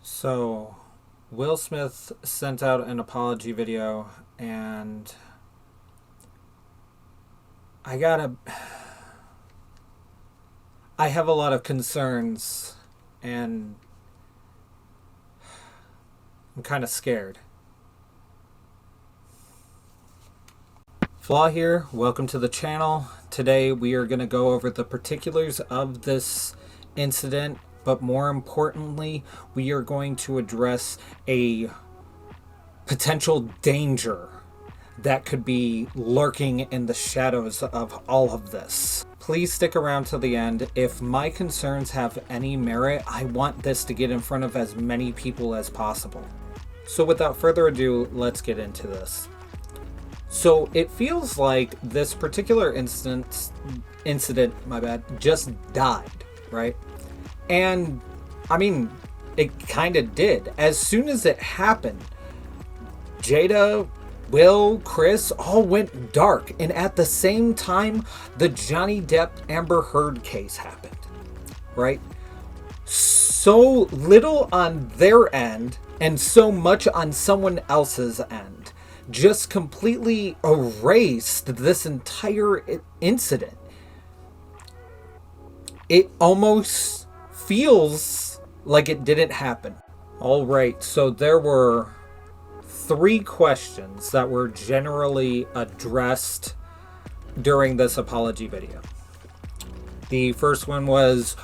So, Will Smith sent out an apology video, and I gotta. I have a lot of concerns, and I'm kind of scared. Flaw here, welcome to the channel. Today we are going to go over the particulars of this incident, but more importantly, we are going to address a potential danger that could be lurking in the shadows of all of this. Please stick around to the end. If my concerns have any merit, I want this to get in front of as many people as possible. So without further ado, let's get into this. So it feels like this particular incident, just died, right? And I mean, it kind of did. As soon as it happened, Jada, Will, Chris all went dark. And at the same time, the Johnny Depp Amber Heard case happened, right? So little on their end and so much on someone else's end just completely erased this entire incident. It almost feels like it didn't happen. All right, so there were 3 questions that were generally addressed during this apology video. The first one was,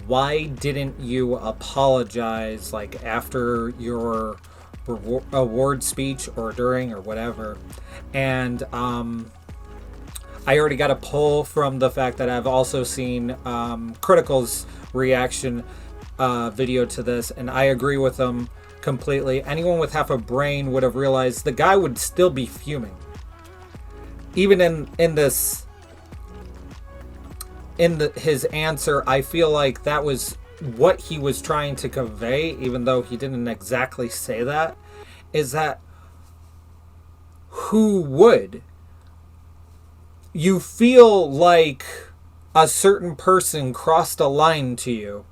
why didn't you apologize like after your award speech or during or whatever? And I already got a pull from the fact that I've also seen Critical's reaction video to this, and I agree with them completely. Anyone with half a brain would have realized the guy would still be fuming. Even his answer, I feel like that was what he was trying to convey, even though he didn't exactly say that, is that who would? You feel like a certain person crossed a line to you.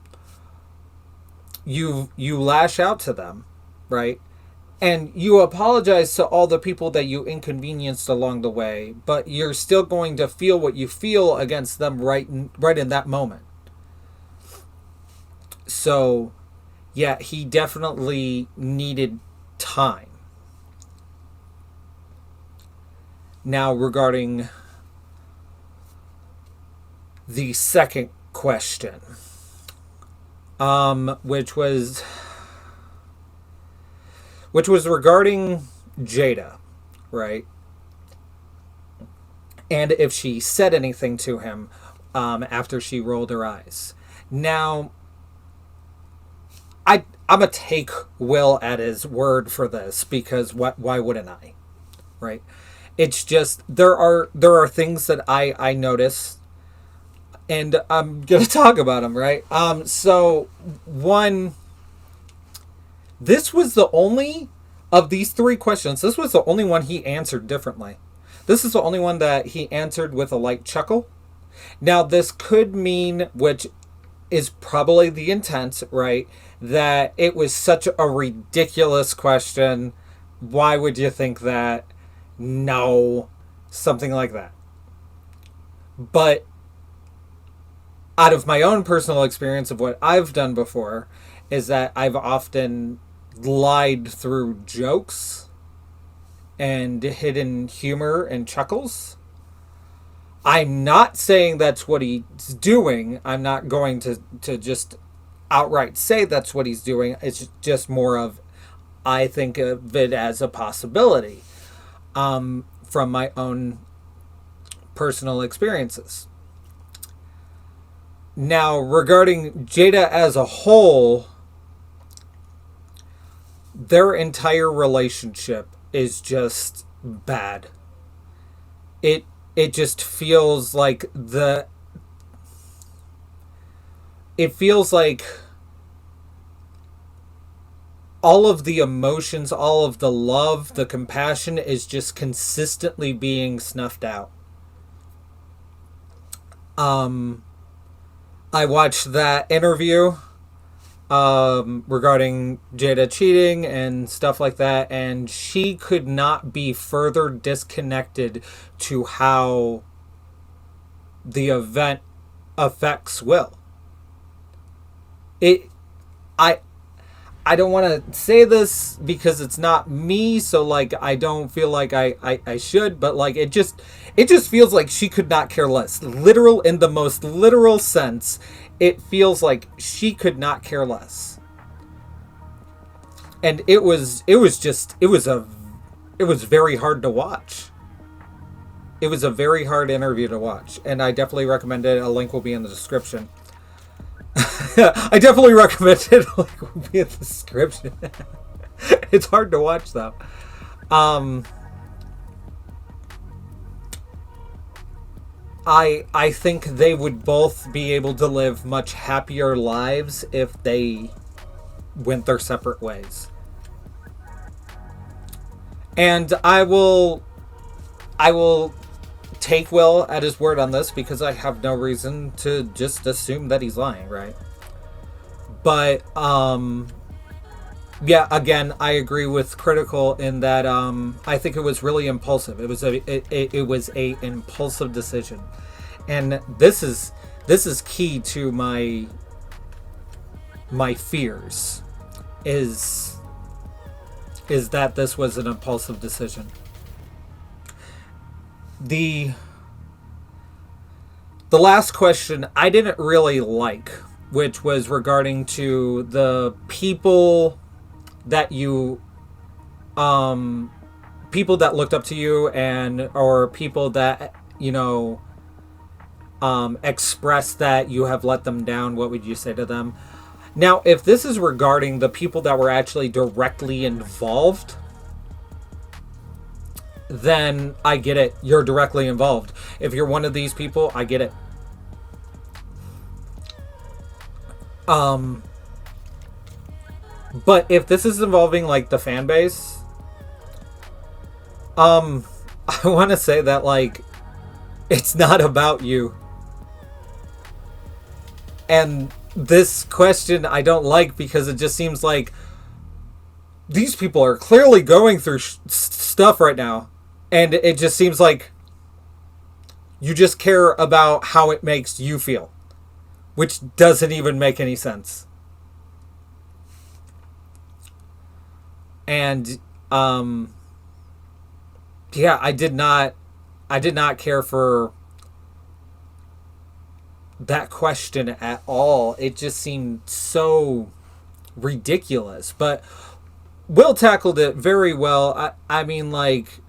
You lash out to them, right? And you apologize to all the people that you inconvenienced along the way, but you're still going to feel what you feel against them right in that moment. So, yeah, he definitely needed time. Now, regarding the second question, which was regarding Jada, right? And if she said anything to him after she rolled her eyes. Now, I'm gonna take Will at his word for this, because why wouldn't I, right? It's just there are things that I notice, and I'm gonna talk about them, right? So one, this was the only of these 3 questions. This was the only one he answered differently. This is the only one that he answered with a light chuckle. Now, this could mean, which is probably the intent, right, that it was such a ridiculous question. Why would you think that? No, something like that. But out of my own personal experience of what I've done before, is that I've often lied through jokes and hidden humor and chuckles. I'm not saying that's what he's doing. I'm not going to just outright say that's what he's doing. It's just more of, I think of it as a possibility from my own personal experiences. Now, regarding Jada as a whole, their entire relationship is just bad. It just feels like all of the emotions, all of the love, the compassion is just consistently being snuffed out. I watched that interview regarding Jada cheating and stuff like that, and she could not be further disconnected to how the event affects Will. It, I, I don't want to say this because it's not me, so like I don't feel like I should, but like it just feels like she could not care less. Literal in the most literal sense, it feels like she could not care less. And it was very hard to watch. It was a very hard interview to watch, and I definitely recommend it. A link will be in the description. I definitely recommend it. A link will be in the description. It's hard to watch though. Um, I think they would both be able to live much happier lives if they went their separate ways. And I will take Will at his word on this because I have no reason to just assume that he's lying, right? But yeah, again, I agree with Critical in that I think it was really impulsive. It was a impulsive decision, and this is key to my fears is is that this was an impulsive decision. The the last question I didn't really like, which was regarding to the that you um people that looked up to you and or people that express that you have let them down. What would you say to them? Now, if this is regarding the people that were actually directly involved, then I get it. You're directly involved. If you're one of these people, I get it. Um, but if this is involving like the fan base, um, I want to say that like it's not about you. And this question I don't like because it just seems like these people are clearly going through stuff right now, and it just seems like you just care about how it makes you feel, which doesn't even make any sense. And yeah, I did not care for that question at all. It just seemed so ridiculous. But Will tackled it very well. I mean, like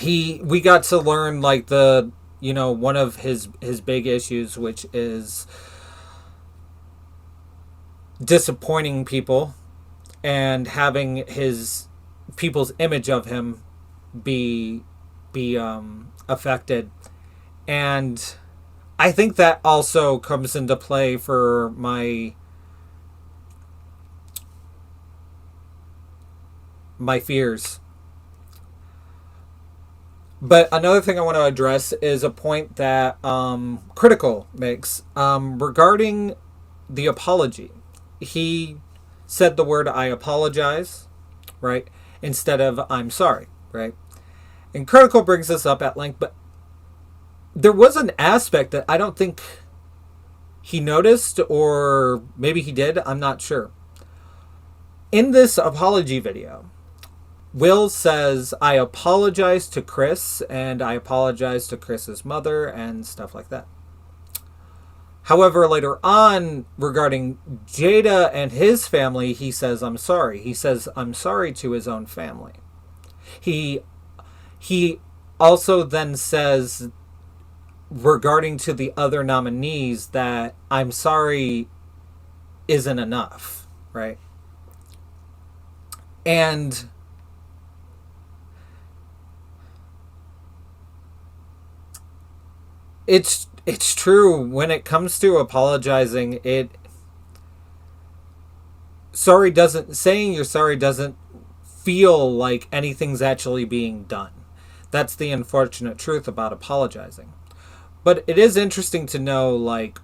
we got to learn like one of his big issues, which is disappointing people and having his people's image of him be affected. And I think that also comes into play for my fears. But another thing I want to address is a point that Critical makes regarding the apology. He said the word "I apologize," right, instead of "I'm sorry," right. And Critical brings this up at length, but there was an aspect that I don't think he noticed, or maybe he did. I'm not sure. In this apology video, Will says, "I apologize to Chris, and I apologize to Chris's mother," and stuff like that. However, later on, regarding Jada and his family, he says, "I'm sorry." He says, "I'm sorry" to his own family. He he also then says, regarding to the other nominees, that "I'm sorry" isn't enough, right? And it's true when it comes to apologizing. It sorry doesn't saying you're sorry doesn't feel like anything's actually being done. That's the unfortunate truth about apologizing. But it is interesting to know, like,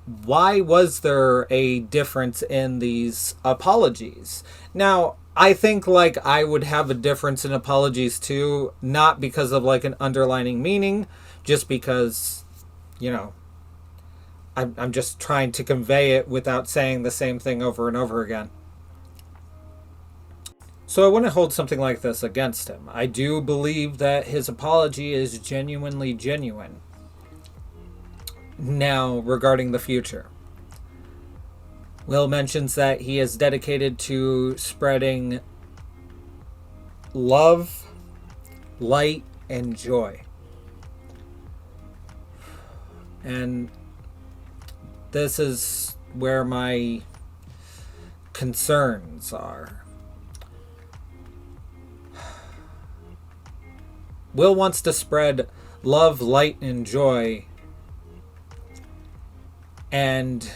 why was there a difference in these apologies? Now, I think like I would have a difference in apologies too, not because of like an underlining meaning, just because, you know, I'm just trying to convey it without saying the same thing over and over again. So I want to hold something like this against him. I do believe that his apology is genuinely genuine. Now, regarding the future, Will mentions that he is dedicated to spreading love, light, and joy. And this is where my concerns are. Will wants to spread love, light, and joy, and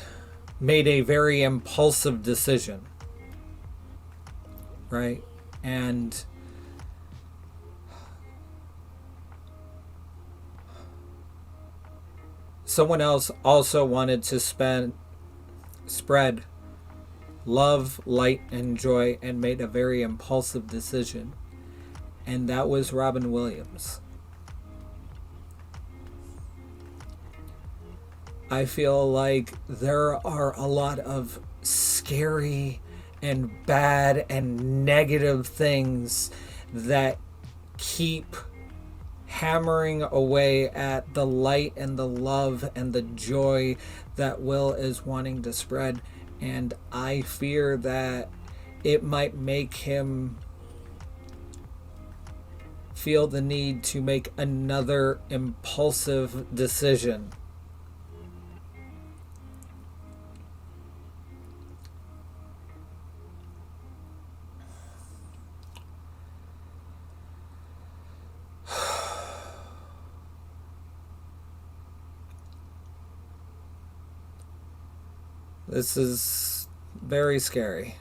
made a very impulsive decision, right? And someone else also wanted to spread love, light, and joy, and made a very impulsive decision, and that was Robin Williams. I feel like there are a lot of scary and bad and negative things that keep hammering away at the light and the love and the joy that Will is wanting to spread. And I fear that it might make him feel the need to make another impulsive decision. This is very scary.